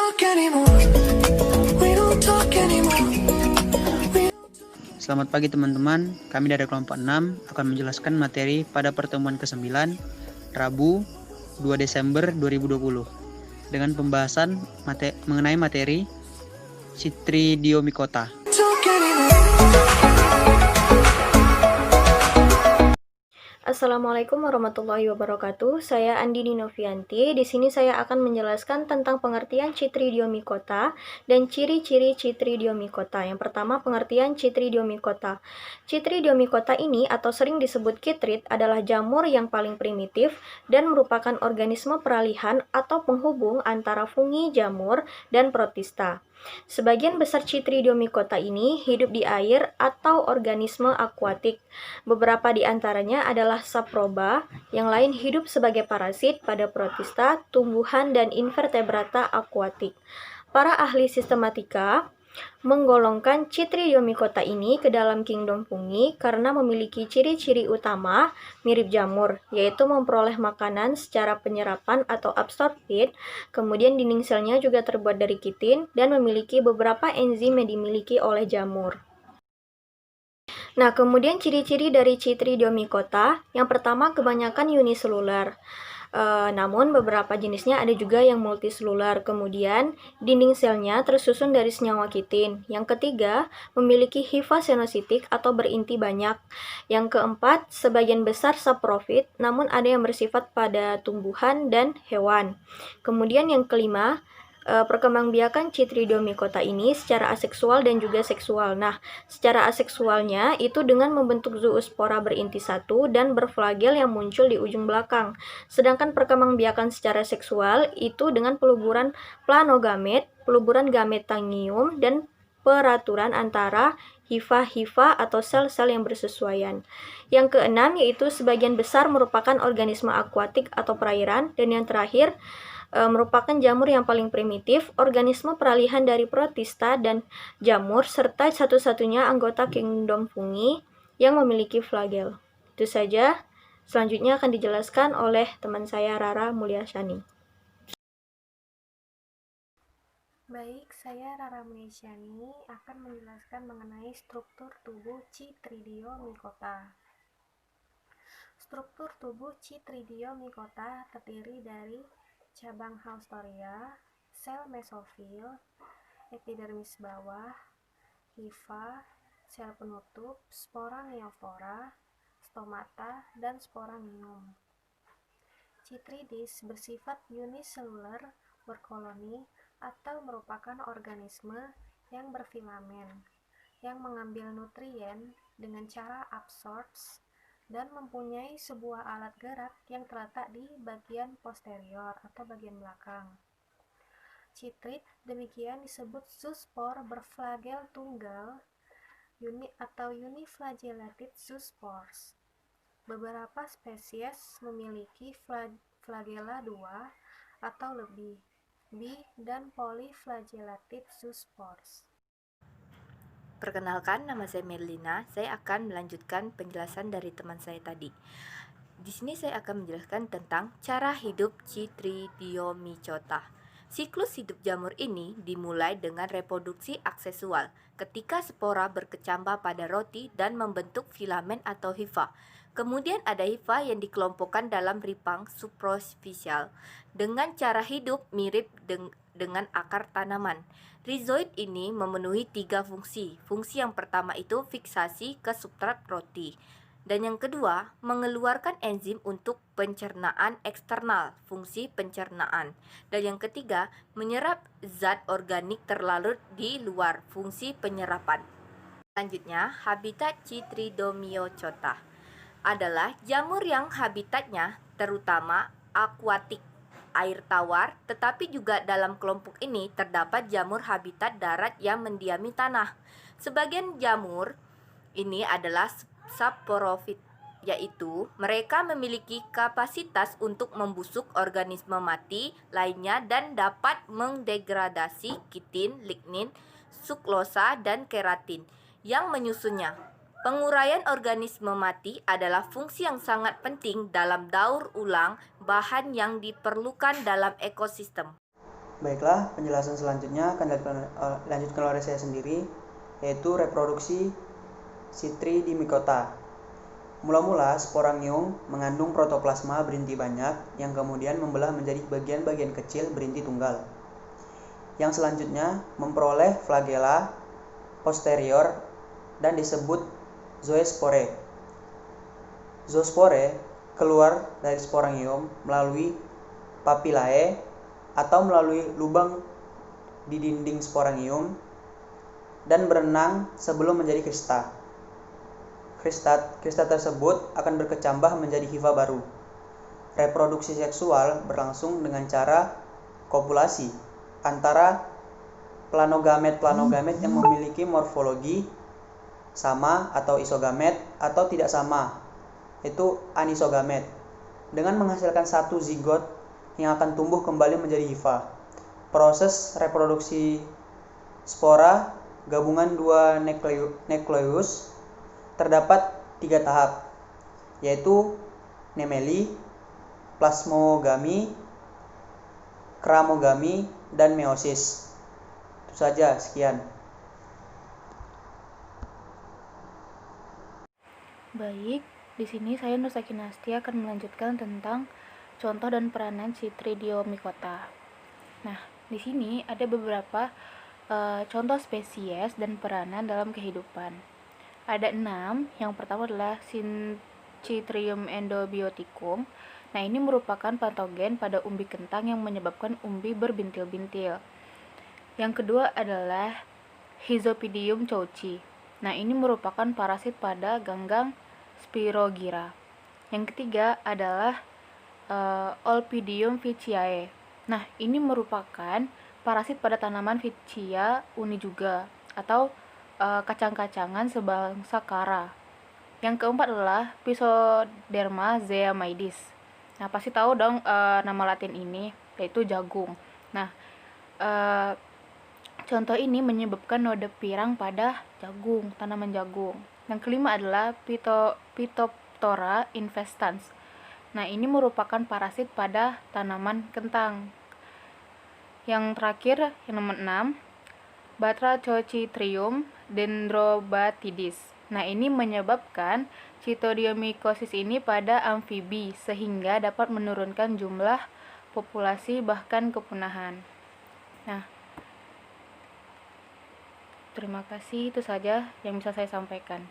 talk anymore. We don't talk anymore. Selamat pagi teman-teman, kami dari kelompok 6 akan menjelaskan materi pada pertemuan ke-9, Rabu 2 Desember 2020, dengan pembahasan mengenai materi Chytridiomycota. Talk anymore. Assalamualaikum warahmatullahi wabarakatuh. Saya Andini Novianti. Di sini saya akan menjelaskan tentang pengertian Chytridiomycota dan ciri-ciri Chytridiomycota. Yang pertama, pengertian Chytridiomycota. Chytridiomycota ini atau sering disebut chytrid adalah jamur yang paling primitif dan merupakan organisme peralihan atau penghubung antara fungi jamur dan protista. Sebagian besar Chytridiomycota ini hidup di air atau organisme akuatik. Beberapa di antaranya adalah saproba, yang lain hidup sebagai parasit pada protista, tumbuhan, dan invertebrata akuatik. Para ahli sistematika menggolongkan Chytridiomycota ini ke dalam kingdom fungi karena memiliki ciri-ciri utama mirip jamur, yaitu memperoleh makanan secara penyerapan atau absorbed, kemudian dinding selnya juga terbuat dari kitin, dan memiliki beberapa enzim yang dimiliki oleh jamur. Nah, kemudian ciri-ciri dari Chytridiomycota, yang pertama kebanyakan uniselular. Namun beberapa jenisnya ada juga yang multiselular. Kemudian dinding selnya tersusun dari senyawa kitin. Yang ketiga, memiliki hifa senositik atau berinti banyak. Yang keempat, sebagian besar saprofit, namun ada yang bersifat pada tumbuhan dan hewan. Kemudian yang kelima, perkembangbiakan Chytridiomycota ini secara aseksual dan juga seksual. Nah, secara aseksualnya itu dengan membentuk zoospora berinti satu dan berflagel yang muncul di ujung belakang. Sedangkan perkembangbiakan secara seksual itu dengan peluburan planogamet, peluburan gametangium, dan peraturan antara hifa-hifa atau sel-sel yang bersesuaian. Yang keenam yaitu sebagian besar merupakan organisme akuatik atau perairan, dan yang terakhir merupakan jamur yang paling primitif, organisme peralihan dari protista dan jamur, serta satu-satunya anggota kingdom fungi yang memiliki flagel. Itu saja. Selanjutnya akan dijelaskan oleh teman saya Rara Mulyashani. Baik, saya Rara Mulyashani akan menjelaskan mengenai struktur tubuh Chytridiomycota. Struktur tubuh Chytridiomycota terdiri dari cabang Haustoria, sel mesofil, epidermis bawah, hifa, sel penutup, sporangiofora, stomata, dan sporangium. Chytridis bersifat uniselular, berkoloni, atau merupakan organisme yang berfilamen, yang mengambil nutrien dengan cara absorbs dan mempunyai sebuah alat gerak yang terletak di bagian posterior atau bagian belakang. Chytrid demikian disebut zoospor berflagel tunggal atau uniflagellated zoospores. Beberapa spesies memiliki flagella 2 atau lebih, dan polyflagellated zoospores. Perkenalkan, nama saya Merlina. Saya akan melanjutkan penjelasan dari teman saya tadi. Di sini saya akan menjelaskan tentang cara hidup Chytridiomycota. Siklus hidup jamur ini dimulai dengan reproduksi aksesual, ketika spora berkecambah pada roti dan membentuk filamen atau hifa. Kemudian ada hifa yang dikelompokkan dalam ripang suprofisial dengan cara hidup mirip dengan akar tanaman. Rhizoid ini memenuhi 3 fungsi. Fungsi yang pertama itu fiksasi ke substrat roti. Dan yang kedua, mengeluarkan enzim untuk pencernaan eksternal, fungsi pencernaan. Dan yang ketiga, menyerap zat organik terlarut di luar, fungsi penyerapan. Selanjutnya, habitat Chytridiomycota adalah jamur yang habitatnya terutama akuatik, air tawar, tetapi juga dalam kelompok ini terdapat jamur habitat darat yang mendiami tanah. Sebagian jamur ini adalah saprofit, yaitu mereka memiliki kapasitas untuk membusuk organisme mati lainnya dan dapat mendegradasi kitin, lignin, suklosa, dan keratin yang menyusunnya. Penguraian organisme mati adalah fungsi yang sangat penting dalam daur ulang bahan yang diperlukan dalam ekosistem. Baiklah, penjelasan selanjutnya akan dilanjutkan oleh saya sendiri, yaitu reproduksi Chytridiomycota. Mula-mula, sporangium mengandung protoplasma berinti banyak yang kemudian membelah menjadi bagian-bagian kecil berinti tunggal. Yang selanjutnya memperoleh flagella posterior dan disebut zoospore. Zoospore keluar dari sporangium melalui papillae atau melalui lubang di dinding sporangium dan berenang sebelum menjadi krista. Krista tersebut akan berkecambah menjadi hifa baru. Reproduksi seksual berlangsung dengan cara kopulasi antara planogamet yang memiliki morfologi sama atau isogamet atau tidak sama, itu anisogamet, dengan menghasilkan satu zigot yang akan tumbuh kembali menjadi hifa. Proses reproduksi spora gabungan dua nukleus terdapat 3 tahap, yaitu nemeli, plasmogami, kramogami, dan meiosis. Itu saja, sekian. Baik, di sini saya Nur Sakinasti akan melanjutkan tentang contoh dan peranan Chytridiomycota. Nah, di sini ada beberapa contoh spesies dan peranan dalam kehidupan. Ada 6. Yang pertama adalah Chytridium endobioticum. Nah, ini merupakan patogen pada umbi kentang yang menyebabkan umbi berbintil-bintil. Yang kedua adalah Hizopidium chouchi. Nah, ini merupakan parasit pada ganggang Spirogyra. Yang ketiga adalah Olpidium ficciae. Nah, ini merupakan parasit pada tanaman Ficcia unijuga atau kacang-kacangan sebangsa kara. Yang keempat adalah Physoderma zeamydis. Nah, pasti tahu dong nama latin ini, yaitu jagung. Nah, contoh ini menyebabkan noda pirang pada jagung, tanaman jagung. Yang kelima adalah Phytophthora infestans. Nah, ini merupakan parasit pada tanaman kentang. Yang terakhir, yang nomor 6, Batrachochytrium dendrobatidis. Nah, ini menyebabkan Chytridiomycosis ini pada amfibi sehingga dapat menurunkan jumlah populasi bahkan kepunahan. Nah, terima kasih, itu saja yang bisa saya sampaikan.